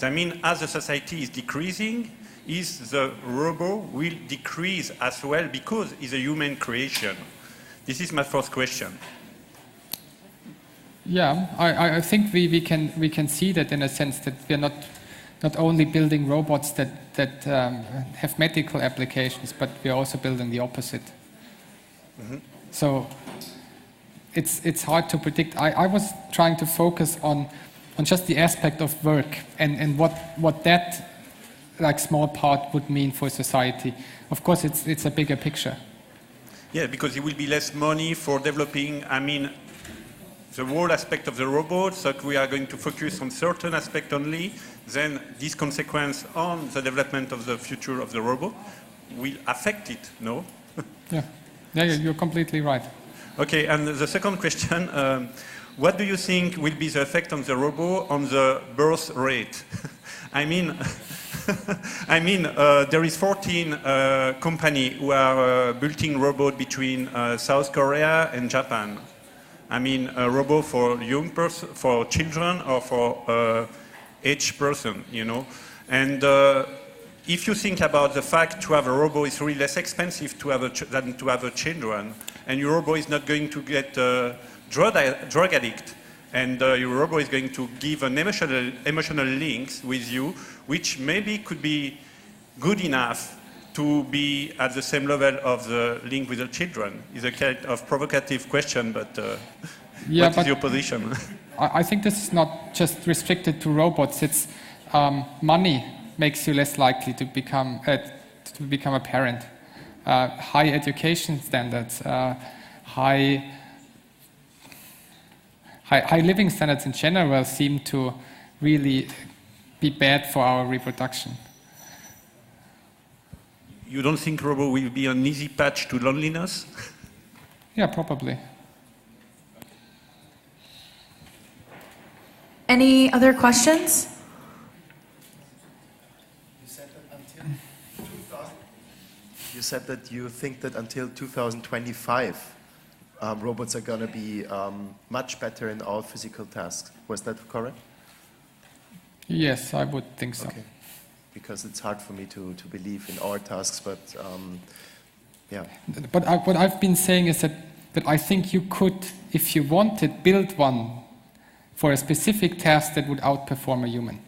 So I mean, as the society is decreasing, is the robot will decrease as well because it's a human creation? This is my first question. Yeah, I think we can see that in a sense that we're not only building robots that have medical applications, but we're also building the opposite. Mm-hmm. So it's hard to predict. I was trying to focus on just the aspect of work and what that like small part would mean for society. Of course, it's a bigger picture. Yeah, because it will be less money for developing, I mean, the whole aspect of the robot, so we are going to focus on certain aspect only, then this consequence on the development of the future of the robot will affect it, no? Yeah, you're completely right. Okay, and the second question, what do you think will be the effect on the robot on the birth rate? I mean, there is 14 companies who are building robots between South Korea and Japan. I mean, a robot for young person, for children, or for aged person, you know. And if you think about the fact to have a robot is really less expensive to have than to have a children, and your robot is not going to get drug addict, and your robot is going to give an emotional links with you, which maybe could be good enough to be at the same level of the link with the children. It's a kind of provocative question, but what is your position? I think this is not just restricted to robots. It's money makes you less likely to become a parent. High education standards, high living standards in general seem to really be bad for our reproduction. You don't think robot will be an easy patch to loneliness? Yeah, probably. Any other questions? You said that you think that until 2025, robots are going to be much better in all physical tasks. Was that correct? Yes, I would think so. Okay. Because it's hard for me to believe in all tasks, but yeah. But what I've been saying is that I think you could, if you wanted, build one for a specific task that would outperform a human.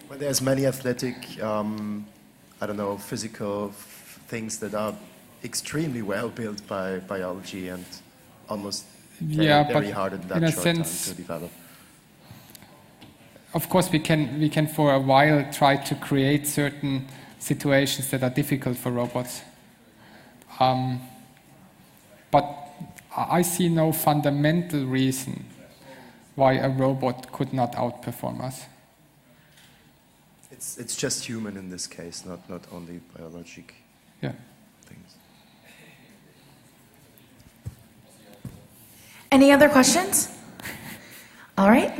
Well, there's many athletic, I don't know, physical things that are extremely well built by biology and almost very hard in that short time to develop. Of course, we can for a while try to create certain situations that are difficult for robots. But I see no fundamental reason why a robot could not outperform us. It's just human in this case, not only biologic things. Any other questions? All right.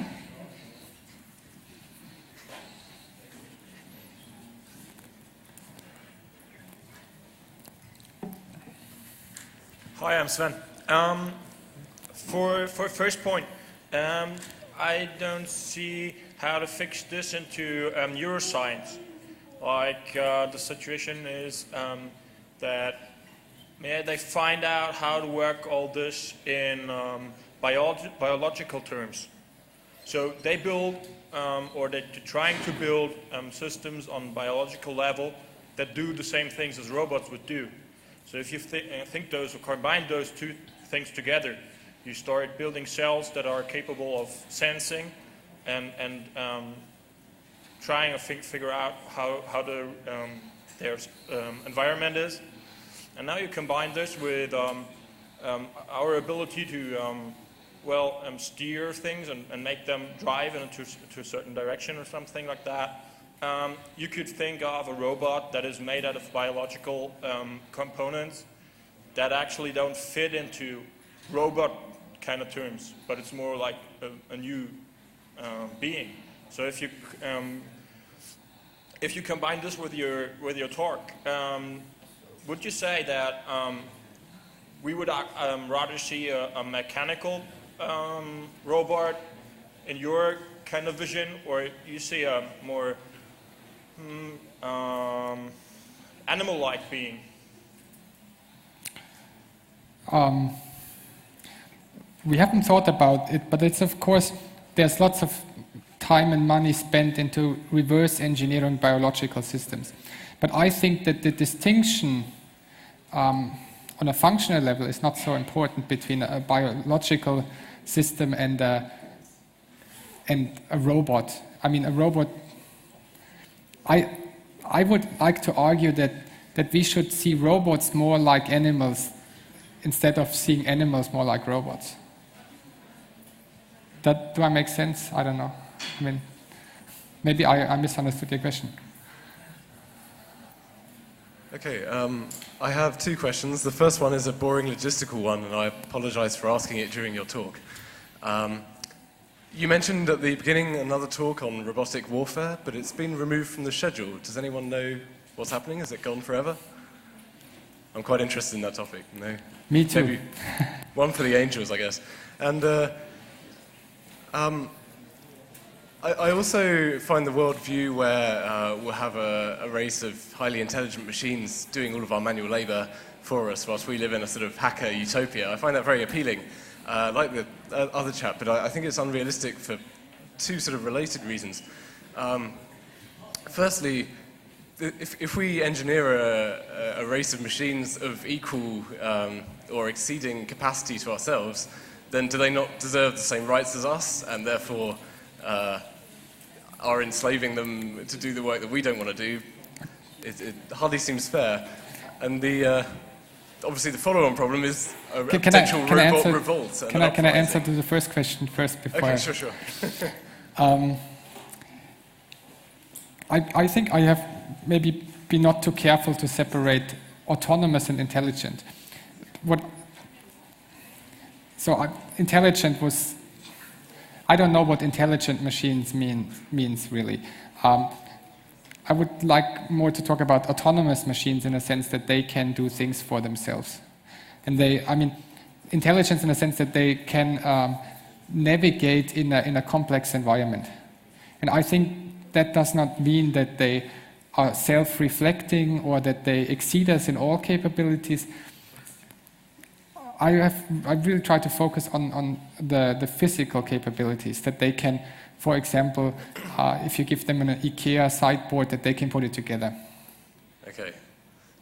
Hi, I'm Sven. For first point, I don't see how to fix this into neuroscience. Like the situation is that they find out how to work all this in biological terms. So they build, or they're trying to build systems on biological level that do the same things as robots would do. So if you think those, or combine those two things together, you start building cells that are capable of sensing and trying to figure out how their environment is. And now you combine this with our ability to steer things and make them drive into a certain direction or something like that. You could think of a robot that is made out of biological components that actually don't fit into robot kind of terms, but it's more like a new being. So if you combine this with your torque, would you say that we would rather see a mechanical robot in your kind of vision, or you see a more animal-like being? We haven't thought about it, but it's of course, there's lots of time and money spent into reverse engineering biological systems. But I think that the distinction on a functional level is not so important between a biological system and a robot. I mean, a robot, I would like to argue that we should see robots more like animals instead of seeing animals more like robots. Do I make sense? I don't know. I mean, maybe I misunderstood your question. Okay, I have two questions. The first one is a boring logistical one, and I apologize for asking it during your talk. You mentioned at the beginning another talk on robotic warfare, but it's been removed from the schedule. Does anyone know what's happening? Has it gone forever? I'm quite interested in that topic. No? Me too. Maybe one for the angels, I guess. And I also find the worldview where we'll have a race of highly intelligent machines doing all of our manual labor for us whilst we live in a sort of hacker utopia. I find that very appealing, like the other chap, but I think it's unrealistic for two sort of related reasons. Firstly, if we engineer a race of machines of equal or exceeding capacity to ourselves, then do they not deserve the same rights as us, and therefore are enslaving them to do the work that we don't want to do? It hardly seems fair. And obviously the follow-on problem is a potential robot revolt. Can I answer to the first question first before? Okay, sure. I think I have maybe been not too careful to separate autonomous and intelligent. Intelligent was, I don't know what intelligent machines means really. I would like more to talk about autonomous machines in a sense that they can do things for themselves. And intelligence in a sense that they can navigate in a complex environment. And I think that does not mean that they are self-reflecting or that they exceed us in all capabilities. I really try to focus on the physical capabilities, that they can, for example, if you give them an IKEA sideboard, that they can put it together. Okay.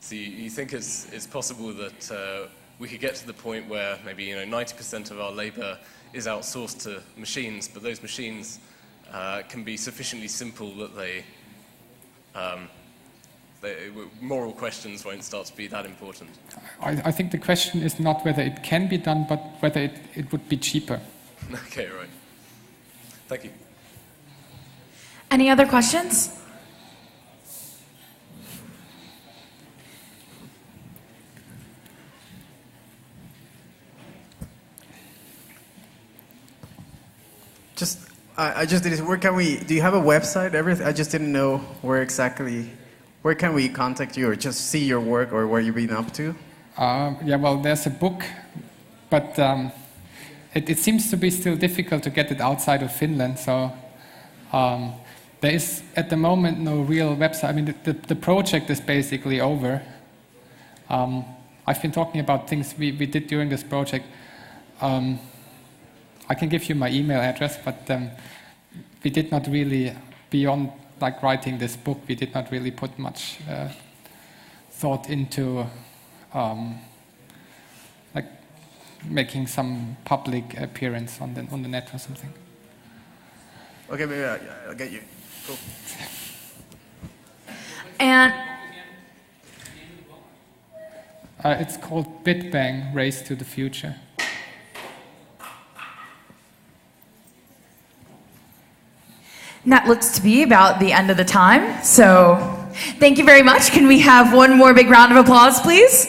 So you think it's possible that we could get to the point where maybe 90% of our labor is outsourced to machines, but those machines can be sufficiently simple that moral questions won't start to be that important. I think the question is not whether it can be done, but whether it would be cheaper. Okay, right. Thank you. Any other questions? I just did it. Where can we? Do you have a website? Everything. I just didn't know where exactly. Where can we contact you, or just see your work, or where you've been up to? Yeah, well, there's a book, but it seems to be still difficult to get it outside of Finland. So there is at the moment no real website. I mean, the project is basically over. I've been talking about things we did during this project. I can give you my email address, but we did not really, beyond like writing this book, we did not really put much thought into like making some public appearance on the net or something. Okay, maybe I'll get you. Cool. And it's called Bit Bang: Race to the Future. And that looks to be about the end of the time. So thank you very much. Can we have one more big round of applause, please?